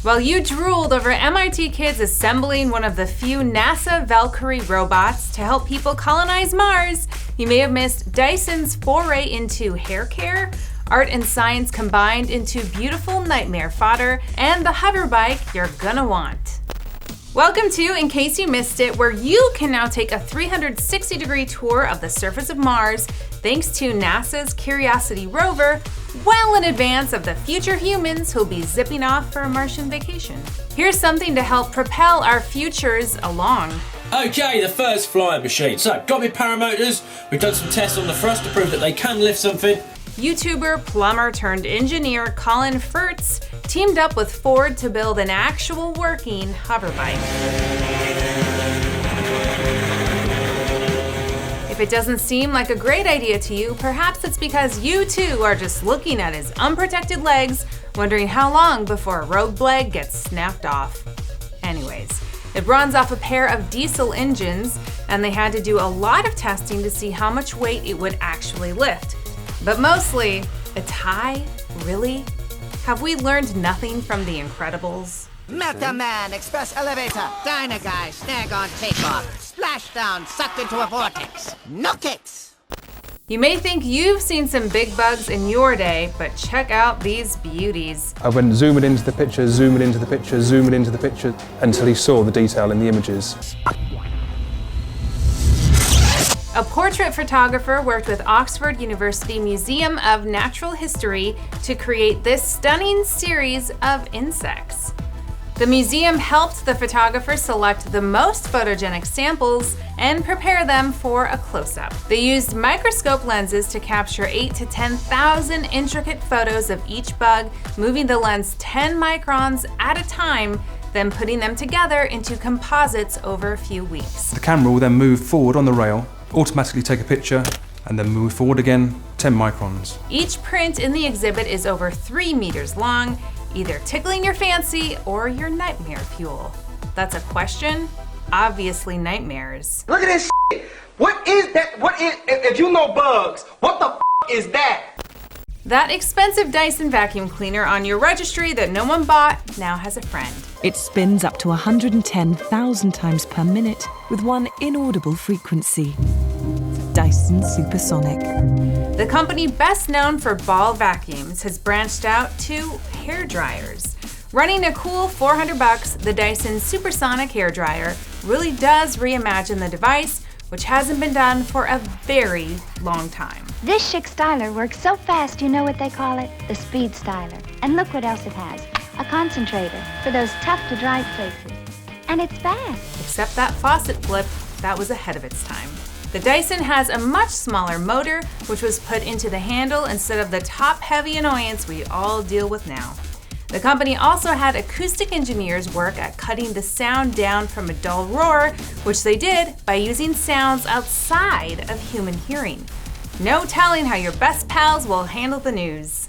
While you drooled over MIT kids assembling one of the few NASA Valkyrie robots to help people colonize Mars, you may have missed Dyson's foray into hair care, art and science combined into beautiful nightmare fodder, and the hoverbike you're gonna want. Welcome to In Case You Missed It, where you can now take a 360-degree tour of the surface of Mars thanks to NASA's Curiosity rover, well in advance of the future humans who'll be zipping off for a Martian vacation. Here's something to help propel our futures along. Okay, the first flying machine. So, got me paramotors, we've done some tests on the thrust to prove that they can lift something. YouTuber, plumber turned engineer Colin Furze teamed up with Ford to build an actual working hoverbike. If it doesn't seem like a great idea to you, perhaps it's because you too are just looking at his unprotected legs, wondering how long before a rogue leg gets snapped off. Anyways, it runs off a pair of diesel engines, and they had to do a lot of testing to see how much weight it would actually lift. But mostly, a tie? Really? Have we learned nothing from The Incredibles? Meta Man, Express Elevator, Diner Guy, Snag on Takeoff, Splashdown, Sucked into a Vortex, No Kicks! You may think you've seen some big bugs in your day, but check out these beauties. I went zooming into the picture, zooming into the picture, zooming into the picture, until he saw the detail in the images. A portrait photographer worked with Oxford University Museum of Natural History to create this stunning series of insects. The museum helped the photographer select the most photogenic samples and prepare them for a close-up. They used microscope lenses to capture 8,000 to 10,000 intricate photos of each bug, moving the lens 10 microns at a time, then putting them together into composites over a few weeks. The camera will then move forward on the rail, automatically take a picture, and then move forward again 10 microns. Each print in the exhibit is over 3 meters long, either tickling your fancy or your nightmare fuel. That's a question? Obviously nightmares. Look at this shit. What is that? If you know bugs, what the is that? That expensive Dyson vacuum cleaner on your registry that no one bought now has a friend. It spins up to 110,000 times per minute with one inaudible frequency. Dyson Supersonic. The company best known for ball vacuums has branched out to hair dryers. Running a cool $400, the Dyson Supersonic hair dryer really does reimagine the device, which hasn't been done for a very long time. This chic styler works so fast you know what they call it? The speed styler. And look what else it has. A concentrator for those tough to dry places. And it's fast. Except that faucet flip, that was ahead of its time. The Dyson has a much smaller motor, which was put into the handle instead of the top-heavy annoyance we all deal with now. The company also had acoustic engineers work at cutting the sound down from a dull roar, which they did by using sounds outside of human hearing. No telling how your best pals will handle the news.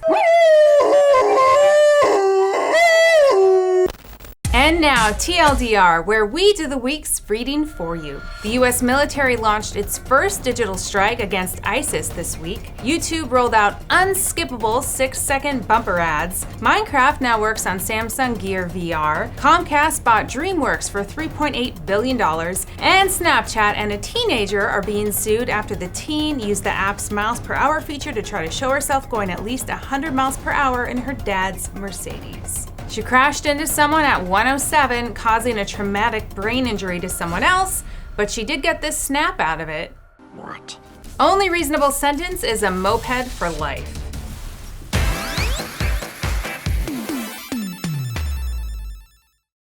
And now, TLDR, where we do the week's reading for you. The US military launched its first digital strike against ISIS this week. YouTube rolled out unskippable 6-second bumper ads. Minecraft now works on Samsung Gear VR. Comcast bought DreamWorks for $3.8 billion. And Snapchat and a teenager are being sued after the teen used the app's miles per hour feature to try to show herself going at least 100 miles per hour in her dad's Mercedes. She crashed into someone at 107, causing a traumatic brain injury to someone else, but she did get this snap out of it. What? Only reasonable sentence is a moped for life.